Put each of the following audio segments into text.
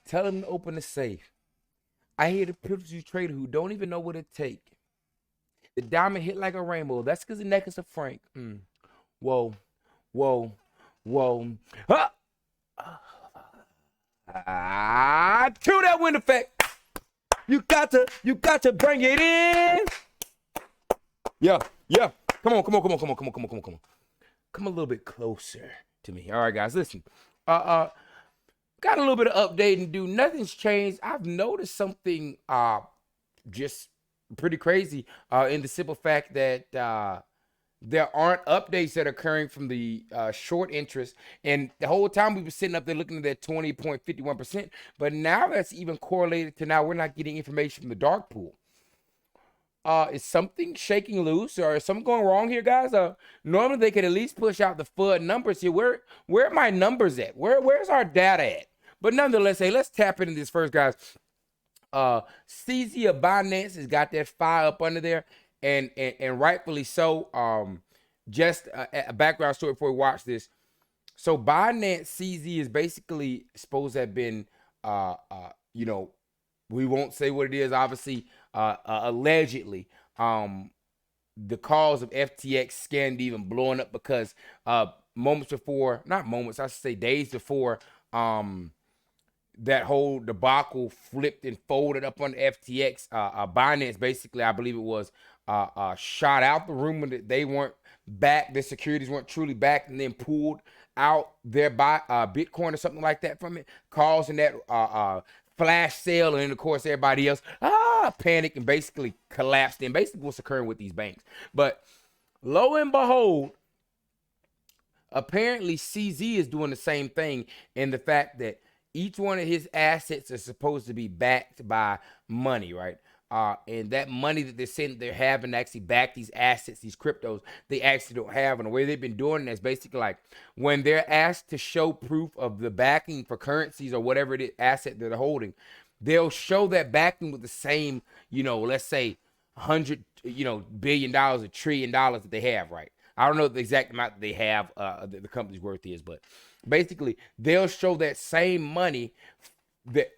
Tell them to open the safe. I hear the pictures trader who don't even know what it take. The diamond hit like a rainbow. That's because the necklace of Frank. Whoa, whoa, whoa. Ah! To that wind effect. You got to bring it in. Yeah. Come on. Come a little bit closer to me. All right, guys, listen. Got a little bit of update and do. Nothing's changed. I've noticed something just pretty crazy in the simple fact that there aren't updates that are occurring from the short interest. And the whole time we've been sitting up there looking at that 20.51%. But now that's even correlated to now we're not getting information from the dark pool. Is something shaking loose or is something going wrong here, guys? Normally they could at least push out the FUD numbers here. Where are my numbers at? Where's our data at? But nonetheless, hey, let's tap into this first, guys. C.Z of Binance has got that fire up under there, and rightfully so. Just a background story before we watch this. So Binance C.Z is basically supposed to have been, we won't say what it is, obviously, allegedly, the cause of FTX scandal even blowing up because moments before, not moments, I should say days before, that whole debacle flipped and folded up on FTX, Binance basically, I believe it was, shot out the rumor that they weren't back, their securities weren't truly back, and then pulled out their Bitcoin or something like that from it, causing that flash sale, and then of course everybody else panicked and basically collapsed. And basically what's occurring with these banks. But lo and behold, apparently CZ is doing the same thing in the fact that each one of his assets is supposed to be backed by money, right? And that money that they're saying they're having to actually back these assets, these cryptos, they actually don't have. And the way they've been doing it is basically like when they're asked to show proof of the backing for currencies or whatever it is, asset that they're holding, they'll show that backing with the same, let's say $100, billion, $1 trillion that they have, right? I don't know the exact amount that they have, that the company's worth is, but basically they'll show that same money that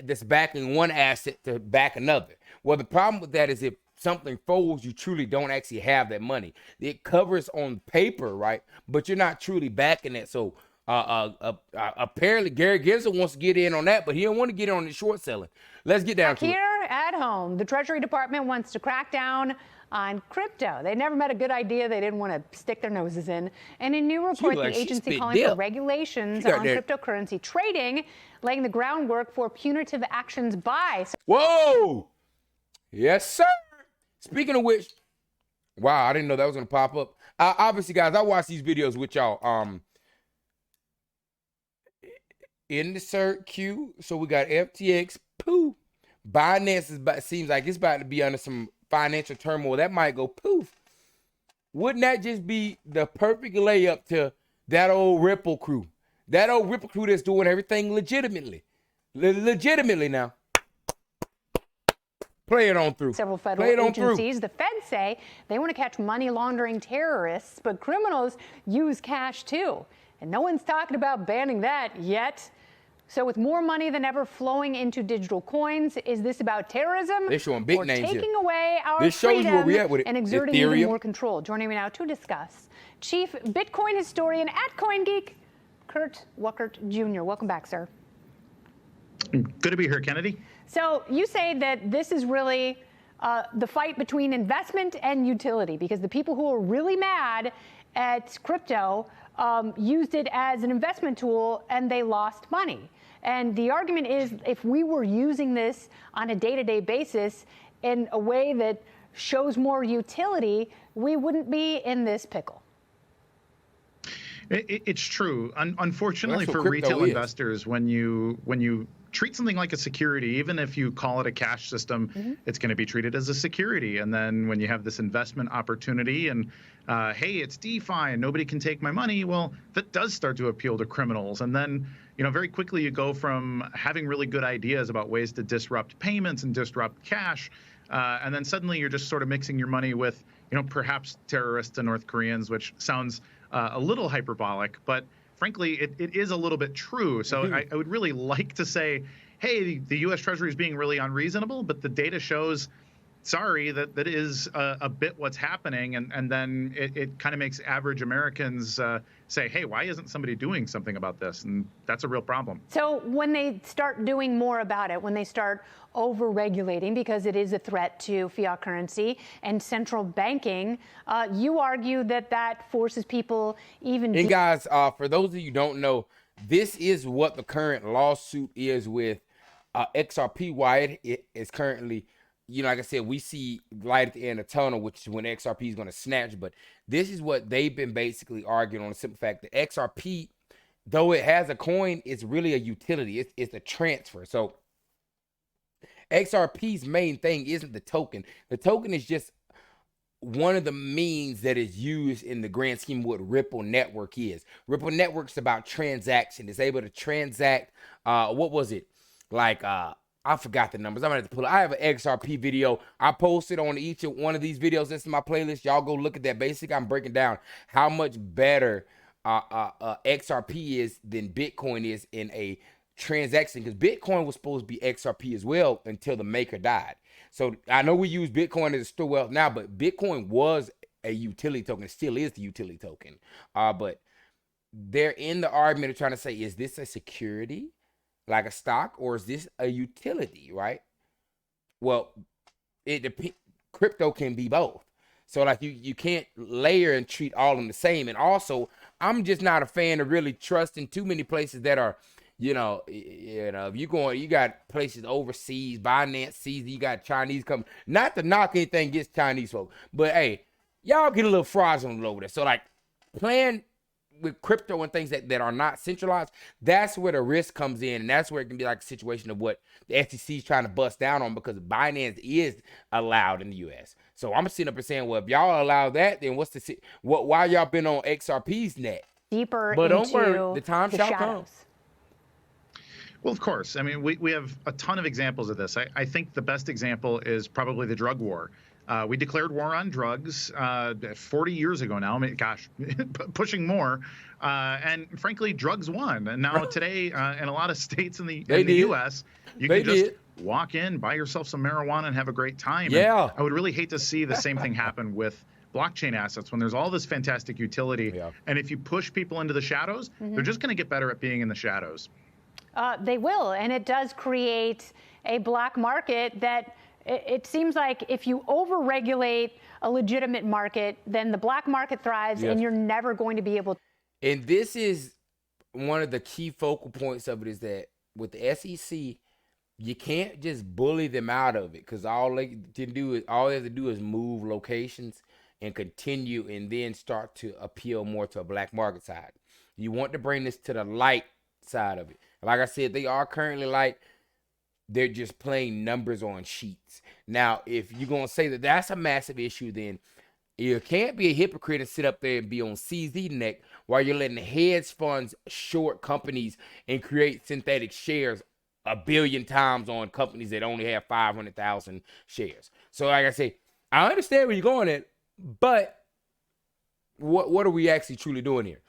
that's backing one asset to back another. Well, the problem with that is if something folds, you truly don't actually have that money. It covers on paper, right? But you're not truly backing it. So apparently Gary Gensler wants to get in on that, but he don't want to get in on the short selling. Let's get down to it. Here at home, the Treasury Department wants to crack down on crypto. They never met a good idea they didn't want to stick their noses in. And a new report, the agency calling for regulations on cryptocurrency trading, laying the groundwork for punitive actions by. Whoa! Yes, sir. Speaking of which, wow, I didn't know that was going to pop up. Obviously, guys, I watch these videos with y'all. In the cert queue, so we got FTX, poof. Binance seems like it's about to be under some financial turmoil. That might go poof. Wouldn't that just be the perfect layup to that old Ripple crew? That old Ripple crew that's doing everything legitimately. Legitimately now. Play it on through. Several federal agencies. The feds say they want to catch money laundering terrorists, but criminals use cash too. And no one's talking about banning that yet. So with more money than ever flowing into digital coins, is this about terrorism? They're showing big names here. Taking away our freedom and exerting even more control? Joining me now to discuss, Chief Bitcoin historian at CoinGeek, Kurt Wuckert Jr. Welcome back, sir. Good to be here, Kennedy. So you say that this is really the fight between investment and utility, because the people who are really mad at crypto used it as an investment tool and they lost money. And the argument is if we were using this on a day-to-day basis in a way that shows more utility, we wouldn't be in this pickle. It's true. Unfortunately for retail investors, when you treat something like a security, even if you call it a cash system, it's going to be treated as a security. And then when you have this investment opportunity and, hey, it's DeFi and nobody can take my money, well, that does start to appeal to criminals. And then, very quickly you go from having really good ideas about ways to disrupt payments and disrupt cash, and then suddenly you're just sort of mixing your money with, perhaps terrorists and North Koreans, which sounds a little hyperbolic. But frankly, it is a little bit true. So I would really like to say, hey, the U.S. Treasury is being really unreasonable, but the data shows, sorry, that is a bit what's happening. And then it kind of makes average Americans say, hey, why isn't somebody doing something about this? And that's a real problem. So when they start doing more about it, when they start over-regulating, because it is a threat to fiat currency and central banking, you argue that that forces people even... And guys, for those of you who don't know, this is what the current lawsuit is with XRP, why it is currently... You know, like I said, we see light at the end of the tunnel, which is when XRP is going to snatch. But this is what they've been basically arguing on the simple fact that XRP, though it has a coin, it's really a utility. It's a transfer. So XRP's main thing isn't the token. The token is just one of the means that is used in the grand scheme of what Ripple Network is. Ripple Network's about transaction. It's able to transact, what was it? Like, I forgot the numbers. I'm gonna have to pull it. I have an XRP video. I posted on each one of these videos. This is my playlist. Y'all go look at that. Basically, I'm breaking down how much better XRP is than Bitcoin is in a transaction. Because Bitcoin was supposed to be XRP as well until the maker died. So I know we use Bitcoin as a store wealth now, but Bitcoin was a utility token. It still is the utility token. But they're in the argument of trying to say, is this a security? Like a stock, or is this a utility, right? Well, it depends. Crypto can be both. So like you can't layer and treat all of them the same. And also, I'm just not a fan of really trusting too many places that are, if you're going, you got places overseas, Binance, C.Z, you got Chinese coming. Not to knock anything against Chinese folks, but hey, y'all get a little fraudulent over there. So like, plan with crypto and things that are not centralized, that's where the risk comes in. And that's where it can be like a situation of what the SEC is trying to bust down on, because Binance is allowed in the US. So I'm sitting up and saying, well, if y'all allow that, then why y'all been on XRP's neck? Deeper but into don't worry, the time shall come. Well, of course. I mean, we have a ton of examples of this. I think the best example is probably the drug war. We declared war on drugs 40 years ago now. I mean, gosh, pushing more. And frankly, drugs won. And now today, in a lot of states in the U.S., you can just walk in, buy yourself some marijuana, and have a great time. Yeah. And I would really hate to see the same thing happen with blockchain assets when there's all this fantastic utility. Yeah. And if you push people into the shadows, they're just going to get better at being in the shadows. They will. And it does create a black market that... It seems like if you over-regulate a legitimate market, then the black market thrives, and you're never going to be able to. And this is one of the key focal points of it, is that with the SEC, you can't just bully them out of it, because all they have to do is move locations and continue, and then start to appeal more to a black market side. You want to bring this to the light side of it. Like I said, they are currently they're just playing numbers on sheets. Now, if you're going to say that that's a massive issue, then you can't be a hypocrite and sit up there and be on CZ neck while you're letting hedge funds short companies and create synthetic shares 1 billion times on companies that only have 500,000 shares. So like I say, I understand where you're going at, but what are we actually truly doing here?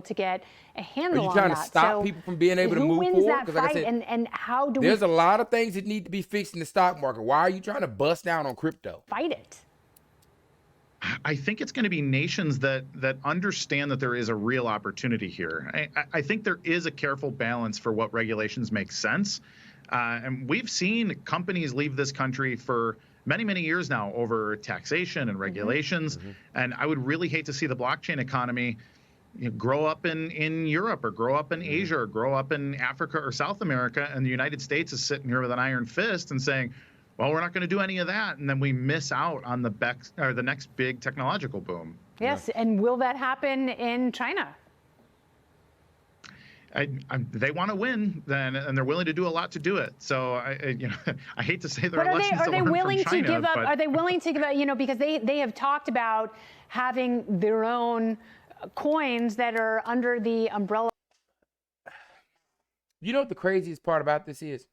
To get a handle on that. Are you trying to stop people from being able to move forward? Who wins that fight, like I said, and how do we... There's a lot of things that need to be fixed in the stock market. Why are you trying to bust down on crypto? Fight it. I think it's going to be nations that understand that there is a real opportunity here. I think there is a careful balance for what regulations make sense. And we've seen companies leave this country for many, many years now over taxation and regulations. And I would really hate to see the blockchain economy grow up in Europe, or grow up in Asia, or grow up in Africa or South America, and the United States is sitting here with an iron fist and saying, well, we're not going to do any of that, and then we miss out on the next big technological boom. Yes, and will that happen in China? They want to win, then, and they're willing to do a lot to do it. So I hate to say there are lessons to learn from China. Are they willing to give up? Because they have talked about having their own coins that are under the umbrella. You know what the craziest part about this is?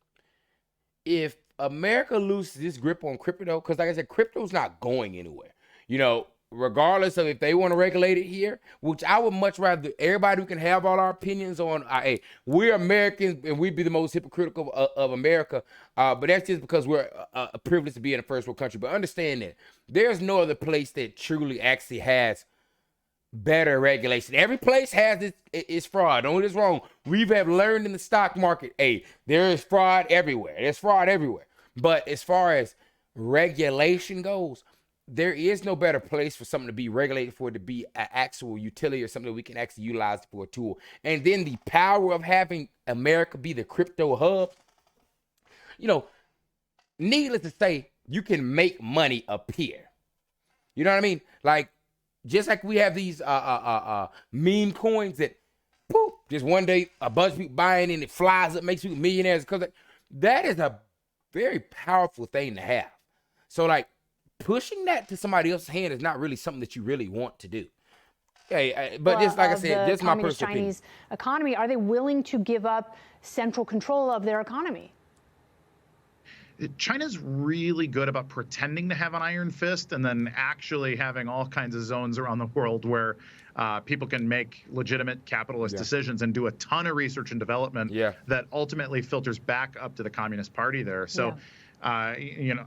If America loses this grip on crypto, because like I said, crypto's not going anywhere. regardless of if they want to regulate it here, which I would much rather everybody who can have all our opinions on. Hey, we're Americans and we'd be the most hypocritical of America. But that's just because we're privileged to be in a first world country. But understand that there's no other place that truly actually has better regulation. Every place has its fraud. Don't get us wrong. We have learned in the stock market, hey, there is fraud everywhere. There's fraud everywhere. But as far as regulation goes, there is no better place for something to be regulated for it to be an actual utility or something that we can actually utilize for a tool. And then the power of having America be the crypto hub, you know, needless to say, you can make money appear. You know what I mean? Like, just like we have these meme coins that, poof, just one day a bunch of people buying and it flies up, makes people millionaires. Because that is a very powerful thing to have. So, like, pushing that to somebody else's hand is not really something that you really want to do. Okay, but just like I said, just my personal opinion. Chinese economy, are they willing to give up central control of their economy? China's really good about pretending to have an iron fist and then actually having all kinds of zones around the world where people can make legitimate capitalist decisions and do a ton of research and development that ultimately filters back up to the Communist Party there. So, you know,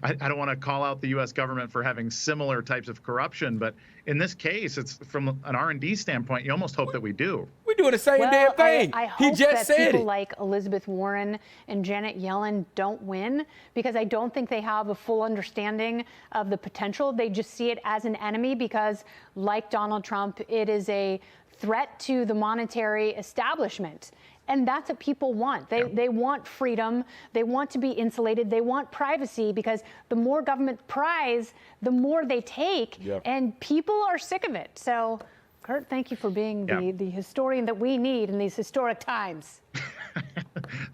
I don't want to call out the U.S. government for having similar types of corruption, but in this case, it's from an R&D standpoint, you almost hope that we do. We're doing the same damn thing. I hope that people like Elizabeth Warren and Janet Yellen don't win, because I don't think they have a full understanding of the potential. They just see it as an enemy because, like Donald Trump, it is a threat to the monetary establishment. And that's what people want. They want freedom. They want to be insulated. They want privacy, because the more government pries, the more they take. And people are sick of it. So, Kurt, thank you for being the historian that we need in these historic times.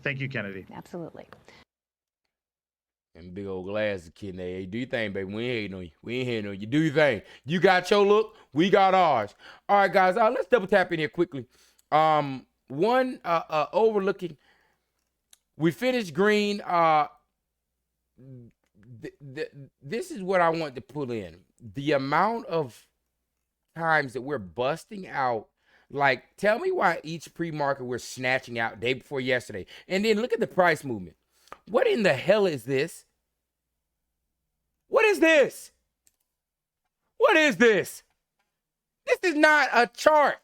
Thank you, Kennedy. Absolutely. And big old glasses, kid. Hey, do your thing, baby. We ain't hating on you. We ain't hating on you. Do your thing. You got your look. We got ours. All right, guys. Let's double tap in here quickly. One overlooking, we finished green. This is what I want to pull in. The amount of times that we're busting out. Like, tell me why each pre-market we're snatching out day before yesterday. And then look at the price movement. What in the hell is this? What is this? What is this? This is not a chart.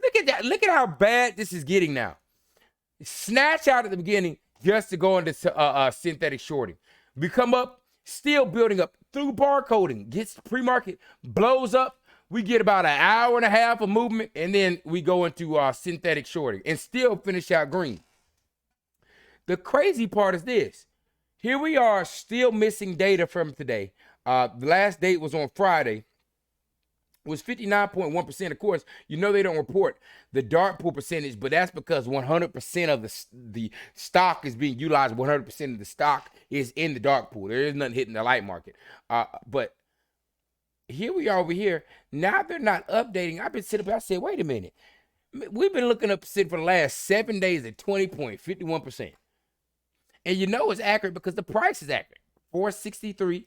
Look at that. Look at how bad this is getting now. Snatch out at the beginning just to go into synthetic shorting. We come up, still building up through barcoding. Gets pre-market, blows up. We get about an hour and a half of movement, and then we go into synthetic shorting and still finish out green. The crazy part is this. Here we are still missing data from today. The last date was on Friday. Was 59.1%. Of course, you know they don't report the dark pool percentage, but that's because 100% of the stock is being utilized. 100% of the stock is in the dark pool. There is nothing hitting the light market. But here we are over here. Now they're not updating. I've been sitting up. I said, wait a minute. We've been looking up for the last 7 days at 20.51%. And you know it's accurate because the price is accurate. 463.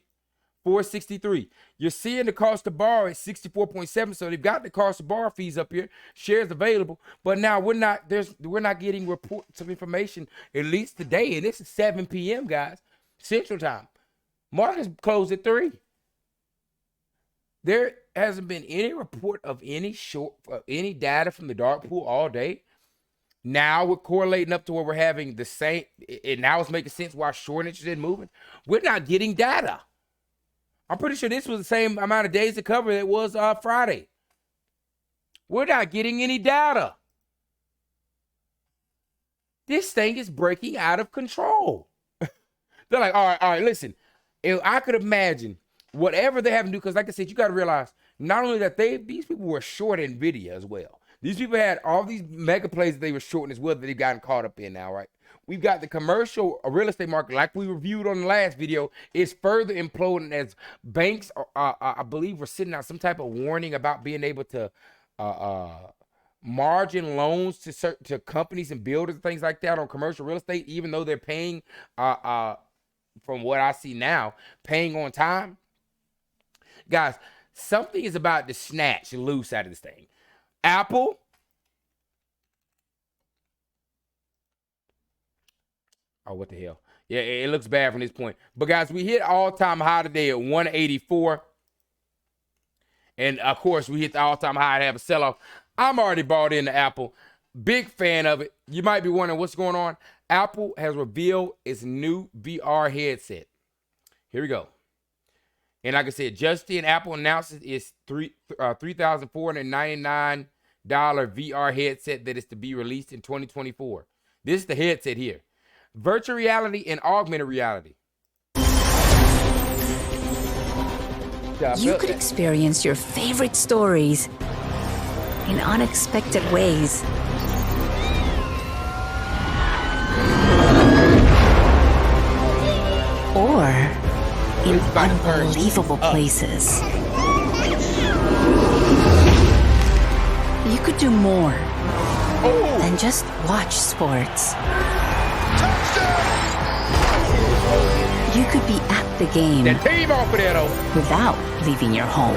You're seeing the cost to borrow at 64.7. So they've got the cost of borrow fees up here. Shares available. But now we're not getting reports of information, at least today. And this is 7 p.m., guys, Central Time. Markets closed at 3. There hasn't been any report of any data from the dark pool all day. Now we're correlating up to where we're having the same. And now it's making sense why short interest is moving. We're not getting data. I'm pretty sure this was the same amount of days to cover that it was Friday. We're not getting any data. This thing is breaking out of control. They're like, all right, listen. If I could imagine whatever they have to do, because like I said, you got to realize not only that these people were short NVIDIA as well. These people had all these mega plays that they were shorting as well that they've gotten caught up in now, right? We've got the commercial real estate market, like we reviewed on the last video, is further imploding as banks, I believe, were sending out some type of warning about being able to margin loans to companies and builders and things like that on commercial real estate, even though they're paying, from what I see now, paying on time. Guys, something is about to snatch loose out of this thing. Apple. Oh, what the hell? Yeah, it looks bad from this point. But guys, we hit all-time high today at 184. And of course, we hit the all-time high to have a sell-off. I'm already bought into Apple. Big fan of it. You might be wondering what's going on. Apple has revealed its new VR headset. Here we go. And like I said, just in, Apple announces its $3,499 VR headset that is to be released in 2024. This is the headset here. Virtual reality and augmented reality. You could experience your favorite stories in unexpected ways. Or in unbelievable places. You could do more than just watch sports. You could be at the game without leaving your home.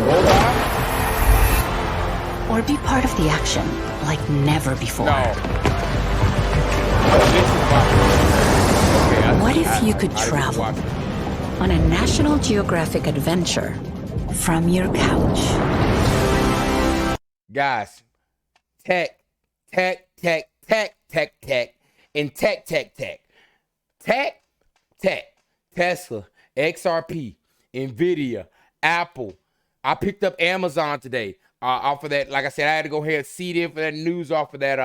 Or be part of the action like never before. What if you could travel on a National Geographic adventure from your couch? Guys, tech, and tech. Tesla, XRP, Nvidia, Apple. I picked up Amazon today off of that. Like I said, I had to go ahead and seed in for that news off of that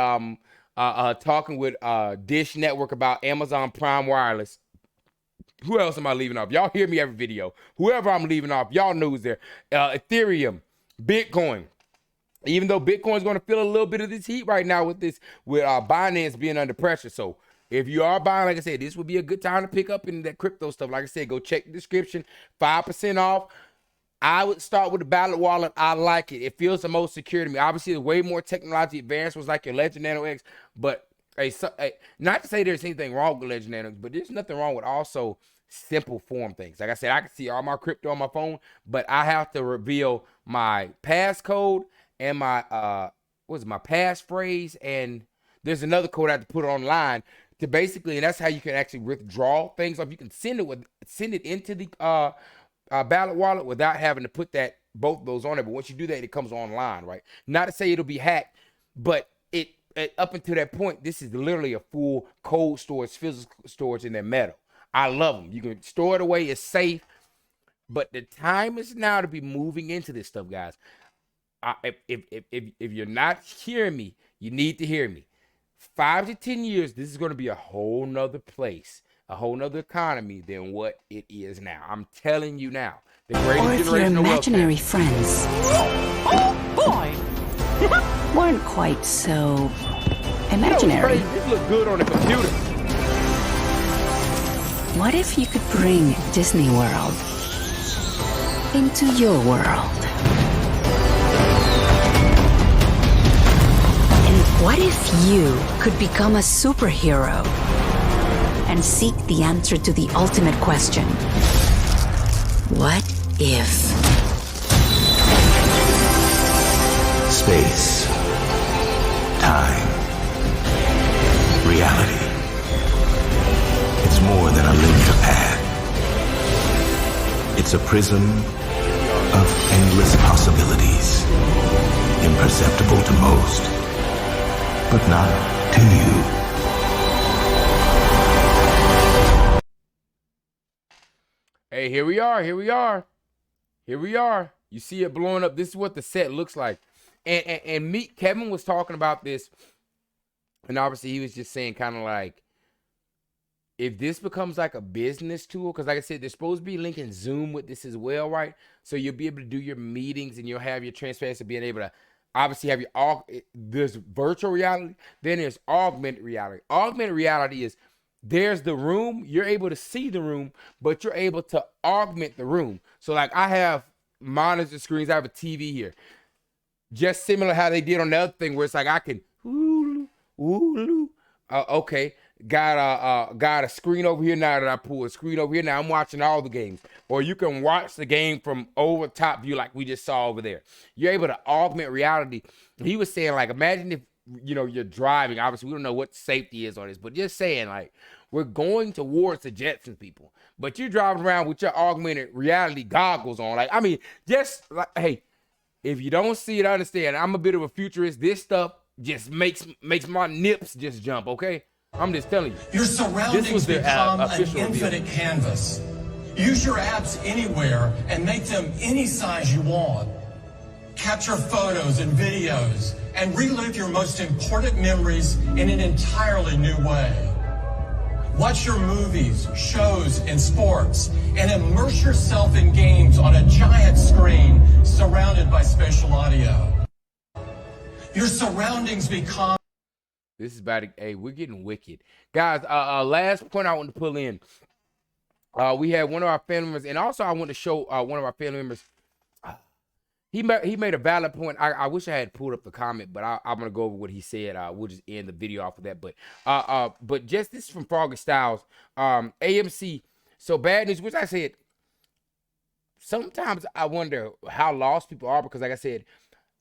talking with Dish Network about Amazon Prime Wireless. Who else am I leaving off? Y'all hear me every video. Whoever I'm leaving off, y'all know who's there. Ethereum, Bitcoin. Even though Bitcoin's going to feel a little bit of this heat right now with Binance being under pressure. So if you are buying, like I said, this would be a good time to pick up in that crypto stuff. Like I said, go check the description. 5% off. I would start with the Ballot Wallet. I like it. It feels the most secure to me. Obviously, there's way more technology advanced was like your Ledger Nano X. But not to say there's anything wrong with Ledger Nano X, but there's nothing wrong with also simple form things. Like I said, I can see all my crypto on my phone, but I have to reveal my passcode and my my passphrase, and there's another code I have to put online to basically, and that's how you can actually withdraw things. Like you can send it into the Ballot Wallet without having to put both of those on it. But once you do that, it comes online, right? Not to say it'll be hacked, but up until that point, this is literally a full cold storage, physical storage in their metal. I love them. You can store it away. It's safe. But the time is now to be moving into this stuff, guys. If you're not hearing me, you need to hear me. 5 to 10 years, this is going to be a whole nother place, a whole nother economy than what it is now. I'm telling you now. The greatest or if your imaginary friends weren't quite so imaginary. This looks good on the computer. What if you could bring Disney World into your world? What if you could become a superhero and seek the answer to the ultimate question? What if? Space, time, reality. It's more than a linear path. It's a prism of endless possibilities, imperceptible to most, but not to you. Hey, here we are. You see it blowing up. This is what the set looks like. And Kevin was talking about this, and obviously he was just saying kind of like, if this becomes like a business tool, because like I said, they're supposed to be linking Zoom with this as well, right? So you'll be able to do your meetings and you'll have your transparency, being able to obviously have there's virtual reality, then there's augmented reality. Augmented reality is there's the room, you're able to see the room, but you're able to augment the room. So like I have monitor screens, I have a TV here. Just similar how they did on the other thing where it's like I can, okay. got a screen over here now that I pull a screen over here now. I'm watching all the games, or you can watch the game from over top view like we just saw over there. You're able to augment reality. He was saying, like, imagine if you're driving. Obviously, we don't know what safety is on this, but just saying, like, we're going towards the Jetsons, people, but you're driving around with your augmented reality goggles on. Like, I mean, just like, hey, if you don't see it, understand. I'm a bit of a futurist. This stuff just makes my nips just jump. Okay. I'm just telling you. Your surroundings become an infinite canvas. Use your apps anywhere and make them any size you want. Capture photos and videos and relive your most important memories in an entirely new way. Watch your movies, shows, and sports and immerse yourself in games on a giant screen surrounded by spatial audio. Your surroundings become... This is about to, hey, we're getting wicked. Guys, last point I want to pull in. We had one of our family members, and also I want to show one of our family members. He made a valid point. I wish I had pulled up the comment, but I'm going to go over what he said. We'll just end the video off of that. But just this is from Froggy Styles. AMC, so bad news, which I said, sometimes I wonder how lost people are, because like I said,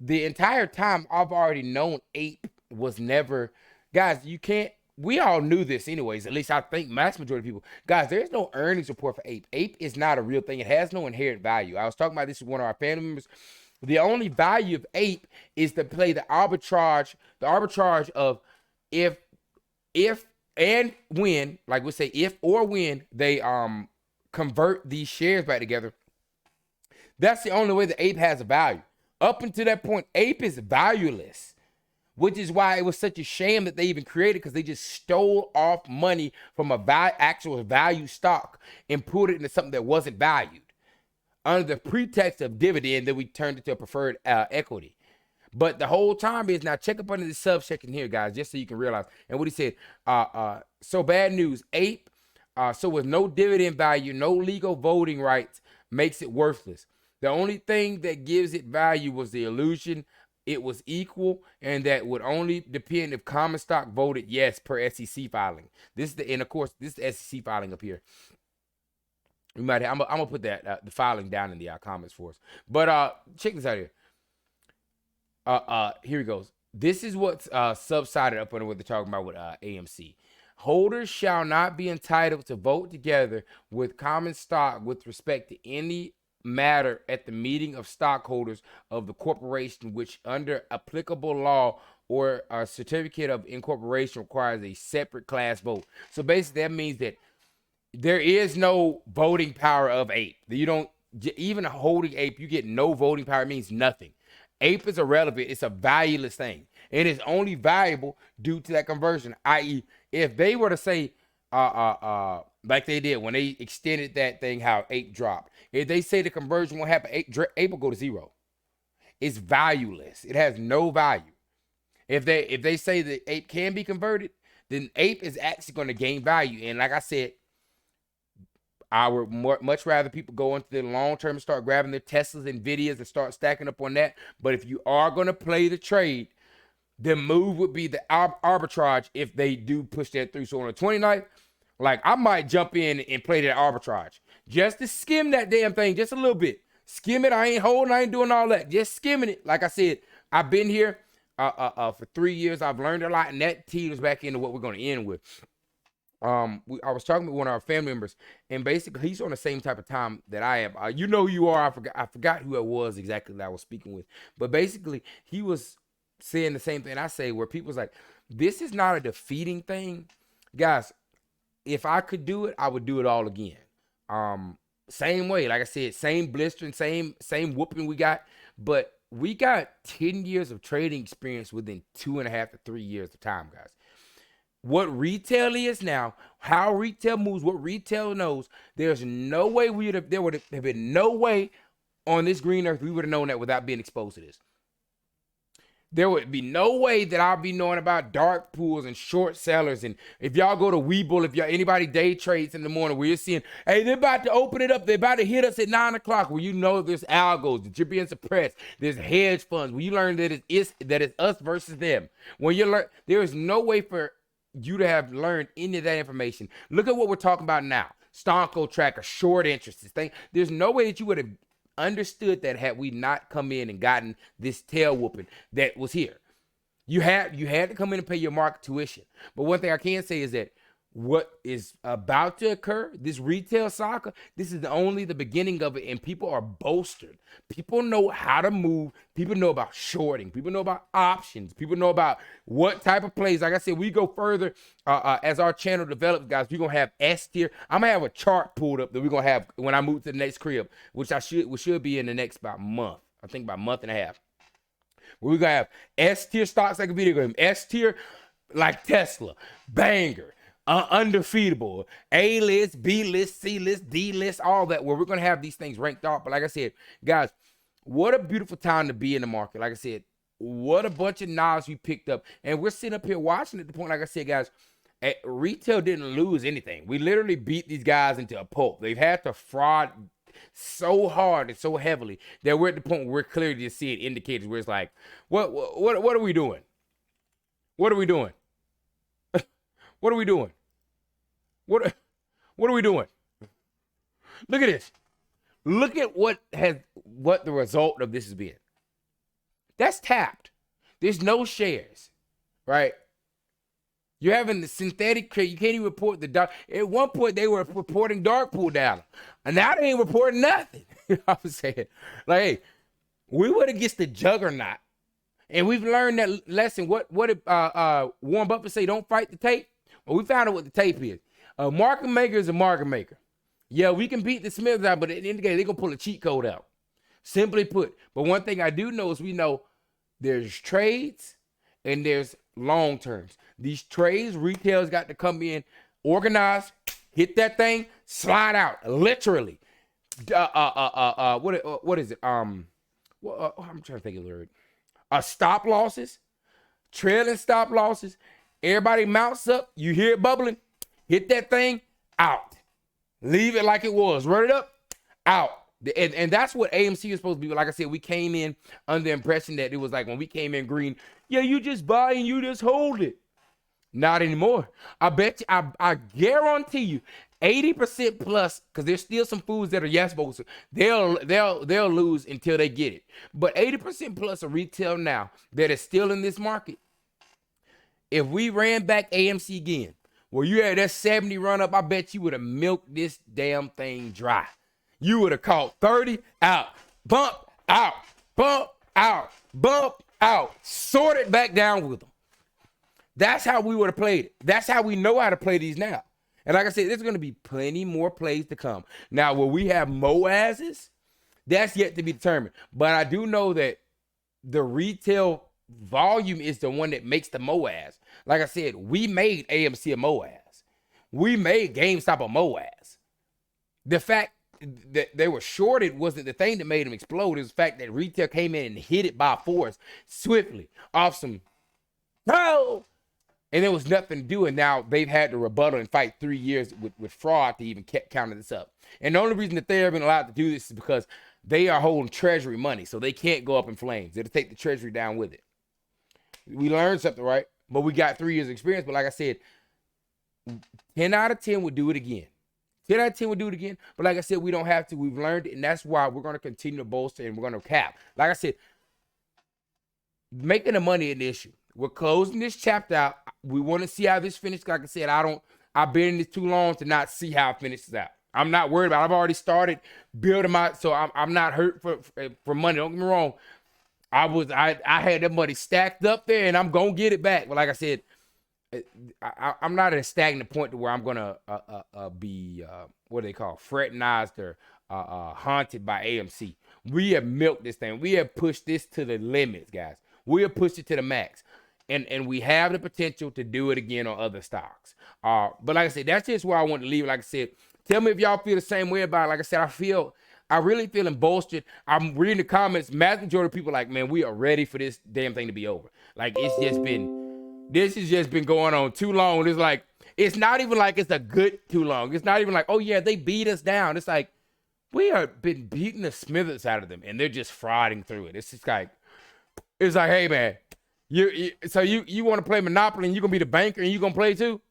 the entire time I've already known Ape was never... Guys, you can't, we all knew this anyways, at least I think mass majority of people. Guys, there's no earnings report for Ape. Ape is not a real thing. It has no inherent value. I was talking about this with one of our family members. The only value of Ape is to play the arbitrage of if and when, like we say, if or when they convert these shares back together. That's the only way the Ape has a value. Up until that point, Ape is valueless. Which is why it was such a shame that they even created, because they just stole off money from a actual value stock and put it into something that wasn't valued under the pretext of dividend that we turned into a preferred equity. But the whole time is, now check up under the subsection here, guys, just so you can realize. And what he said, so bad news, Ape, so with no dividend value, no legal voting rights, makes it worthless. The only thing that gives it value was the illusion it was equal, and that would only depend if common stock voted yes per SEC filing. This is and of course, this is the SEC filing up here. We might. I'm gonna put that the filing down in the comments for us. But check this out here. Here he goes. This is what's subsided up under what they're talking about with AMC. Holders shall not be entitled to vote together with common stock with respect to any matter at the meeting of stockholders of the corporation, which under applicable law or a certificate of incorporation requires a separate class vote. So basically that means that there is no voting power of Ape. You don't, even holding Ape, you get no voting power. It means nothing. Ape is irrelevant. It's a valueless thing. It is only valuable due to that conversion. I.e., if they were to say, like they did when they extended that thing, how Ape dropped. If they say the conversion won't happen, Ape will go to zero. It's valueless. It has no value. If they say that Ape can be converted, then Ape is actually going to gain value. And like I said, I would much rather people go into the long term and start grabbing their Teslas and Nvidias and start stacking up on that. But if you are going to play the trade, the move would be the arbitrage if they do push that through. So on the 29th, like, I might jump in and play that arbitrage just to skim that damn thing just a little bit. Skim it. I ain't holding. I ain't doing all that. Just skimming it. Like I said, I've been here for 3 years. I've learned a lot, and that teed us back into what we're going to end with. I was talking with one of our family members, and basically he's on the same type of time that I am. You know who you are. I forgot who it was exactly that I was speaking with, but basically he was saying the same thing I say, where people's like, this is not a defeating thing, guys. If I could do it, I would do it all again. Same way, like I said, same blistering, same whooping we got, but we got 10 years of trading experience within 2.5 to 3 years of time, guys. What retail is now, how retail moves, what retail knows, there's no way there would have been no way on this green earth we would have known that without being exposed to this. There would be no way that I'll be knowing about dark pools and short sellers. And if y'all go to Webull, if anybody day trades in the morning where you're seeing, hey, they're about to open it up, they're about to hit us at 9 o'clock, where you know there's algos, that you're being suppressed, there's hedge funds, where you learn that it's us versus them. When you learn, there is no way for you to have learned any of that information. Look at what we're talking about now. Stonko tracker, short interest, this thing. There's no way that you would have understood that had we not come in and gotten this tail whooping that was here. You had to come in and pay your market tuition. But one thing I can say is that what is about to occur, this retail SAGA, this is only the beginning of it, and people are bolstered. People know how to move. People know about shorting. People know about options. People know about what type of plays. Like I said, we go further as our channel develops, guys. We're going to have S tier. I'm going to have a chart pulled up that we're going to have when I move to the next crib, which should be in the next about month. I think about a month and a half. We're going to have S tier stocks like a video game. S tier like Tesla. Banger. Undefeatable, A list, B list, C list, D list, all that, where we're going to have these things ranked off. But like I said, guys, what a beautiful time to be in the market. Like I said, what a bunch of knowledge we picked up. And we're sitting up here watching at the point, like I said, guys, retail didn't lose anything. We literally beat these guys into a pulp. They've had to fraud so hard and so heavily that we're at the point where we're clearly just seeing indicators where it's like, what are we doing? What are we doing? What are we doing? What are we doing? Look at this. Look at what the result of this has been. That's tapped. There's no shares, right? You're having the synthetic trade. You can't even report the dark. At one point, they were reporting darkpool data, and now they ain't reporting nothing. I was saying, like, hey, we would against the juggernaut, and we've learned that lesson. What did Warren Buffett say? Don't fight the tape. Well, we found out what the tape is. A market maker is a market maker. Yeah, we can beat the Smiths out, but at the end of the day, they're going to pull a cheat code out. Simply put. But one thing I do know is we know there's trades and there's long terms. These trades, retail's got to come in, organize, hit that thing, slide out, literally. What is it? I'm trying to think of the word. Stop losses, trailing stop losses. Everybody mounts up. You hear it bubbling. Hit that thing, out. Leave it like it was. Run it up, out. And that's what AMC is supposed to be. Like I said, we came in under the impression that it was like when we came in green, yeah, you just buy and you just hold it. Not anymore. I bet you, I guarantee you, 80% plus, because there's still some foods that are yes bolster. They'll lose until they get it. But 80% plus of retail now that is still in this market. If we ran back AMC again, where you had that 70 run up, I bet you would have milked this damn thing dry. You would have caught 30 out, bump out, bump out, bump out, sorted back down with them. That's how we would have played it. That's how we know how to play these now. And like I said, there's going to be plenty more plays to come. Now, will we have MOASs? That's yet to be determined. But I do know that the retail volume is the one that makes the MOAS. Like I said, we made AMC a MOAS. We made GameStop a MOAS. The fact that they were shorted wasn't the thing that made them explode. It was the fact that retail came in and hit it by force swiftly off some, no, and there was nothing to do. And now they've had to rebuttal and fight 3 years with fraud to even counter this up. And the only reason that they're been allowed to do this is because they are holding treasury money, so they can't go up in flames. It'll take the treasury down with it. We learned something, right? But we got 3 years experience. But like I said, 10 out of 10 would do it again. 10 out of 10 would do it again. But like I said, we don't have to. We've learned it, and that's why we're going to continue to bolster and we're going to cap. Like I said, making the money an issue. We're closing this chapter out. We want to see how this finishes. Like I said, I've been in this too long to not see how it finishes out. I'm not worried about it. I've already started building so I'm not hurt for money. Don't get me wrong. I had that money stacked up there, and I'm gonna get it back. But like I said, I'm not at a stagnant point to where I'm gonna be what do they call fraternized or haunted by AMC. We have milked this thing. We have pushed this to the limits, guys. We have pushed it to the max, and we have the potential to do it again on other stocks. But like I said, that's just where I want to leave it. Like I said, tell me if y'all feel the same way about it. Like I said, I really feeling bolstered. I'm reading the comments. Mass majority of people like, man, we are ready for this damn thing to be over. Like, this has just been going on too long. It's like, it's not even like it's a good too long. It's not even like, oh yeah, they beat us down. It's like, we have been beating the Smiths out of them, and they're just frauding through it. It's just like, hey man, So you want to play Monopoly and you're going to be the banker and you're going to play too?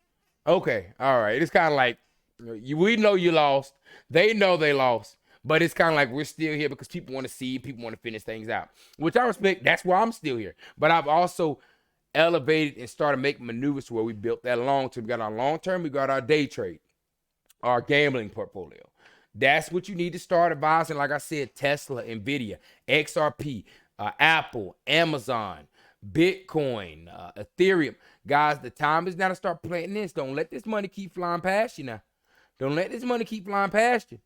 Okay, all right. It's kind of like, we know you lost. They know they lost. But it's kind of like we're still here because people want to see, people want to finish things out, which I respect. That's why I'm still here. But I've also elevated and started making maneuvers to where we built that long term. We got our long term, we got our day trade, our gambling portfolio. That's what you need to start advising. Like I said, Tesla, Nvidia, XRP, Apple, Amazon, Bitcoin, Ethereum. Guys, the time is now to start planting this. Don't let this money keep flying past you now. Don't let this money keep flying past you.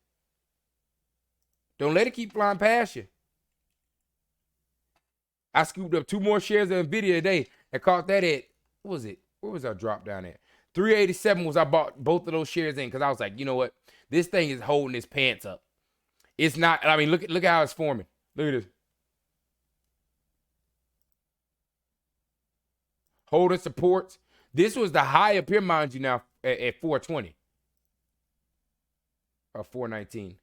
Don't let it keep flying past you. I scooped up 2 more shares of Nvidia today and caught that at, what was it? Where was our drop down at? 387 was I bought both of those shares in because I was like, you know what? This thing is holding its pants up. It's not, I mean, look how it's forming. Look at this. Holding supports. This was the high up here, mind you, now at 420. Or 419.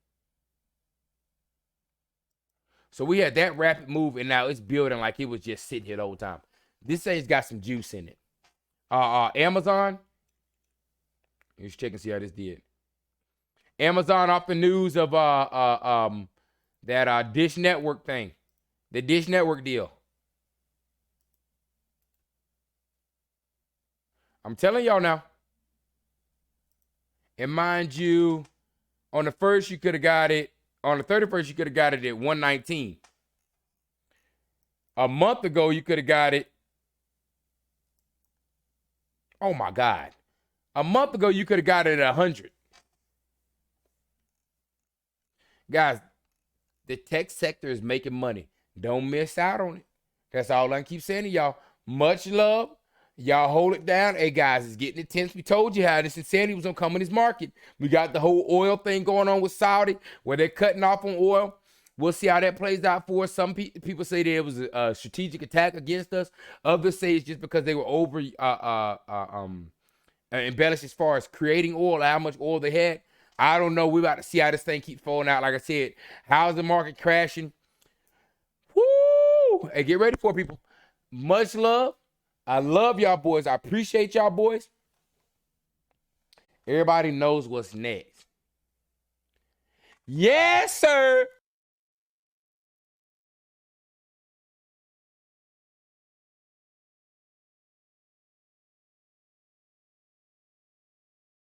So we had that rapid move, and now it's building like it was just sitting here the whole time. This thing's got some juice in it. Amazon. Let's check and see how this did. Amazon off the news of that Dish Network thing. The Dish Network deal. I'm telling y'all now. And mind you, on the 1st, you could have got it. On the 31st, you could have got it at 119. A month ago, you could have got it. Oh, my God. A month ago, you could have got it at 100. Guys, the tech sector is making money. Don't miss out on it. That's all I can keep saying to y'all. Much love. Y'all hold it down. Hey, guys, it's getting intense. We told you how this insanity was going to come in this market. We got the whole oil thing going on with Saudi where they're cutting off on oil. We'll see how that plays out for us. Some people say there was a strategic attack against us. Others say it's just because they were over embellished as far as creating oil, how much oil they had. I don't know. We're about to see how this thing keeps falling out. Like I said, how's the market crashing? Woo! Hey, get ready for it, people. Much love. I love y'all boys. I appreciate y'all boys. Everybody knows what's next. Yes, sir.